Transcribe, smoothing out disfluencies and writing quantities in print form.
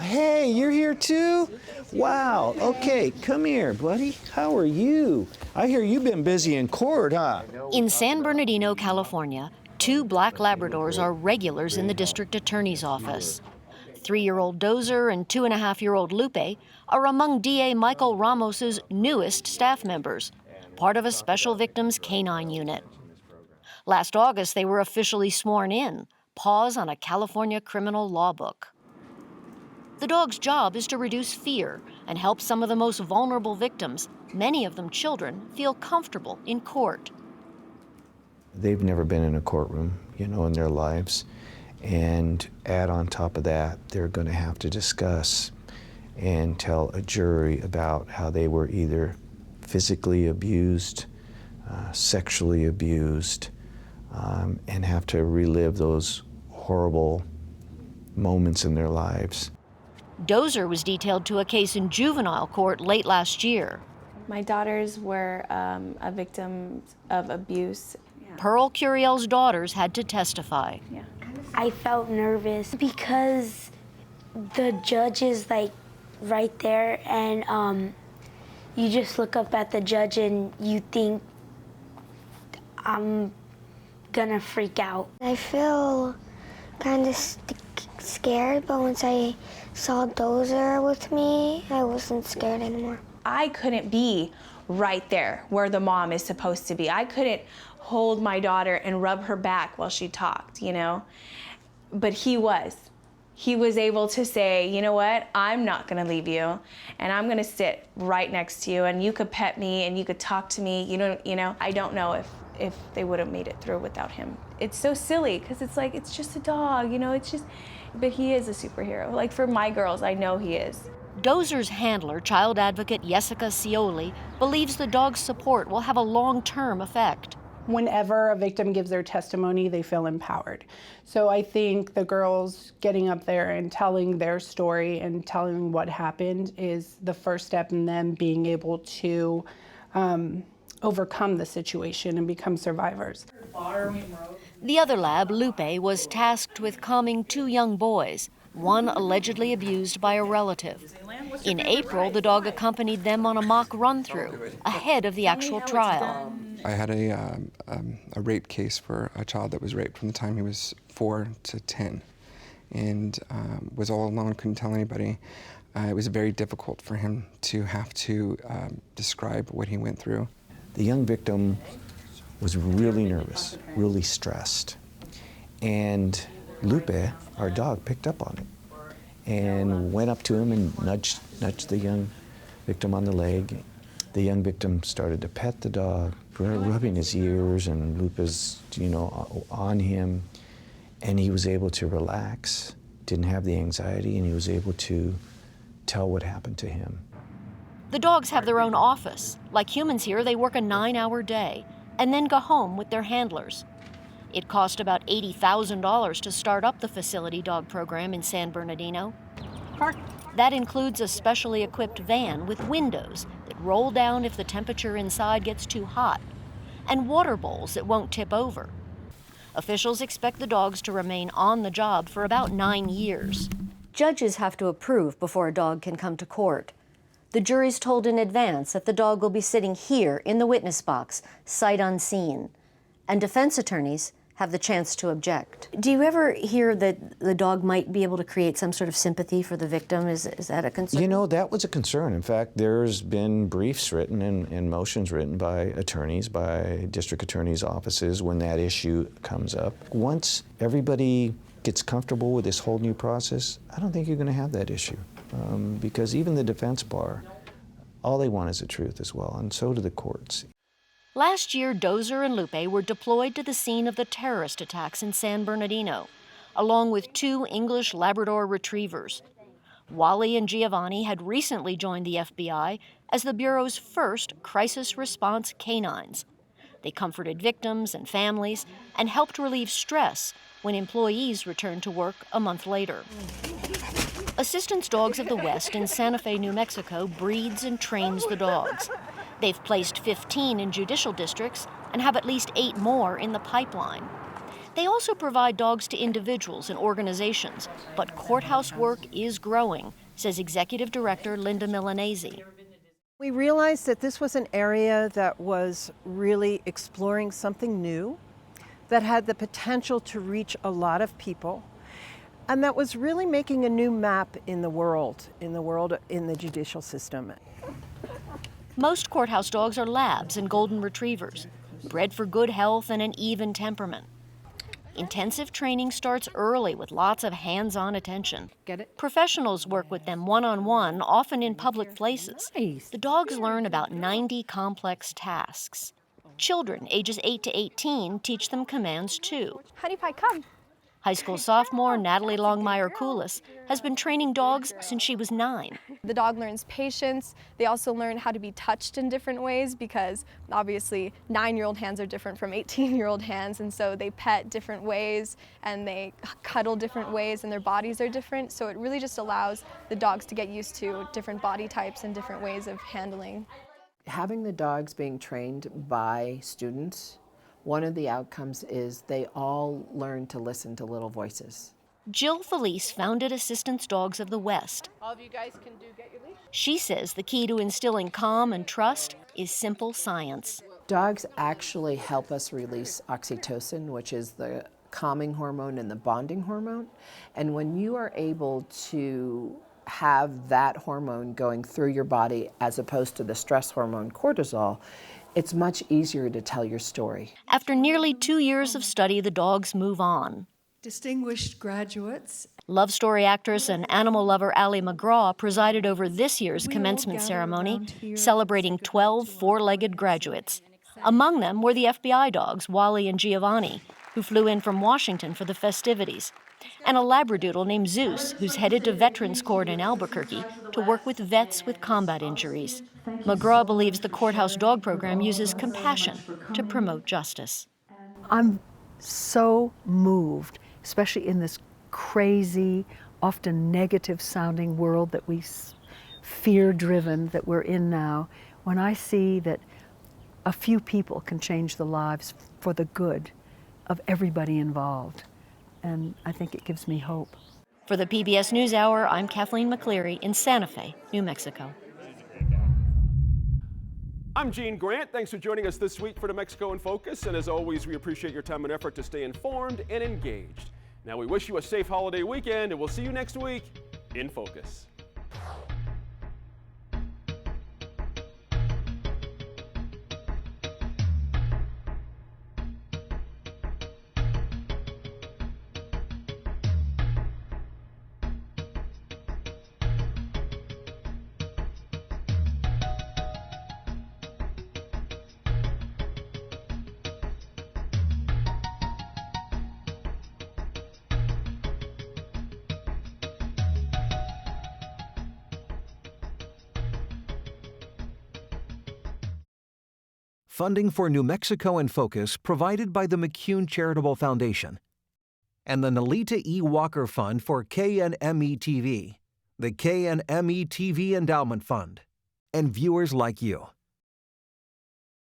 hey, you're here too? Wow, okay, come here, buddy. How are you? I hear you've been busy in court, huh? In San Bernardino, California, 2 black Labradors are regulars in the district attorney's office. 3-year-old Dozer and 2.5-year-old Lupe are among DA Michael Ramos's newest staff members, part of a special victims canine unit. Last August, they were officially sworn in, paws on a California criminal law book. The dog's job is to reduce fear and help some of the most vulnerable victims, many of them children, feel comfortable in court. They've never been in a courtroom, in their lives. And add on top of that, they're going to have to discuss and tell a jury about how they were either physically abused, sexually abused, and have to relive those horrible moments in their lives. Dozer was detailed to a case in juvenile court late last year. My daughters were a victim of abuse. Pearl Curiel's daughters had to testify. I felt nervous because the judge is right there, and you just look up at the judge and you think, I'm gonna freak out. I feel kind of scared, but once I saw Dozer with me, I wasn't scared anymore. I couldn't be right there where the mom is supposed to be. I couldn't hold my daughter and rub her back while she talked, But he was. He was able to say, you know what, I'm not gonna leave you, and I'm gonna sit right next to you, and you could pet me, and you could talk to me, I don't know if they would have made it through without him. It's so silly, because it's just a dog, but he is a superhero. For my girls, I know he is. Dozer's handler, child advocate Jessica Scioli, believes the dog's support will have a long-term effect. Whenever a victim gives their testimony, they feel empowered. So I think the girls getting up there and telling their story and telling what happened is the first step in them being able to overcome the situation and become survivors. The other lab, Lupe, was tasked with calming 2 young boys, one allegedly abused by a relative. In April, the dog accompanied them on a mock run-through, ahead of the actual trial. I had a rape case for a child that was raped from the time he was 4 to 10 and was all alone, couldn't tell anybody. It was very difficult for him to have to describe what he went through. The young victim was really nervous, really stressed. And Lupe, our dog, picked up on it and went up to him and nudged the young victim on the leg. The young victim started to pet the dog, rubbing his ears, and Lupe's, on him. And he was able to relax, didn't have the anxiety, and he was able to tell what happened to him. The dogs have their own office. Like humans here, they work a 9-hour day and then go home with their handlers. It cost about $80,000 to start up the facility dog program in San Bernardino. That includes a specially equipped van with windows that roll down if the temperature inside gets too hot, and water bowls that won't tip over. Officials expect the dogs to remain on the job for about 9 years. Judges have to approve before a dog can come to court. The jury's told in advance that the dog will be sitting here in the witness box, sight unseen, and defense attorneys have the chance to object. Do you ever hear that the dog might be able to create some sort of sympathy for the victim? Is that a concern? That was a concern. In fact, there's been briefs written and motions written by attorneys, by district attorneys' offices when that issue comes up. Once everybody gets comfortable with this whole new process, I don't think you're going to have that issue. Because even the defense bar, all they want is the truth as well, and so do the courts. Last year, Dozer and Lupe were deployed to the scene of the terrorist attacks in San Bernardino, along with 2 English Labrador retrievers. Wally and Giovanni had recently joined the FBI as the Bureau's first crisis response canines. They comforted victims and families and helped relieve stress when employees returned to work a month later. Assistance Dogs of the West in Santa Fe, New Mexico breeds and trains the dogs. They've placed 15 in judicial districts and have at least 8 more in the pipeline. They also provide dogs to individuals and organizations, but courthouse work is growing, says Executive Director Linda Milanese. We realized that this was an area that was really exploring something new, that had the potential to reach a lot of people, and that was really making a new map in the world in the judicial system. Most courthouse dogs are labs and golden retrievers, bred for good health and an even temperament. Intensive training starts early with lots of hands-on attention. Get it? Professionals work with them one-on-one, often in public places. Nice. The dogs learn about 90 complex tasks. Children ages 8 to 18 teach them commands too. Honey Pie, come. High school sophomore Natalie Longmire-Koulis has been training dogs since she was 9. The dog learns patience. They also learn how to be touched in different ways because obviously 9-year-old hands are different from 18-year-old hands, and so they pet different ways and they cuddle different ways and their bodies are different. So it really just allows the dogs to get used to different body types and different ways of handling. Having the dogs being trained by students, one of the outcomes is they all learn to listen to little voices. Jill Felice founded Assistance Dogs of the West. All of you guys can get your leash. She says the key to instilling calm and trust is simple science. Dogs actually help us release oxytocin, which is the calming hormone and the bonding hormone. And when you are able to have that hormone going through your body as opposed to the stress hormone cortisol, it's much easier to tell your story. After nearly 2 years of study, the dogs move on. Distinguished graduates. Love story actress and animal lover Ali McGraw presided over this year's commencement ceremony, celebrating 12 four-legged graduates. Among them were the FBI dogs, Wally and Giovanni, who flew in from Washington for the festivities, and a Labradoodle named Zeus, who's headed to Veterans Court in Albuquerque to work with vets with combat injuries. McGraw believes the courthouse dog program uses compassion to promote justice. I'm so moved, especially in this crazy, often negative-sounding world that we fear-driven that we're in now, when I see that a few people can change the lives for the good of everybody involved. And I think it gives me hope. For the PBS NewsHour, I'm Kathleen McCleary in Santa Fe, New Mexico. I'm Gene Grant. Thanks for joining us this week for New Mexico in Focus. And as always, we appreciate your time and effort to stay informed and engaged. Now, we wish you a safe holiday weekend, and we'll see you next week in Focus. Funding for New Mexico in Focus provided by the McCune Charitable Foundation and the Nalita E. Walker Fund for KNME-TV, the KNME-TV Endowment Fund, and viewers like you.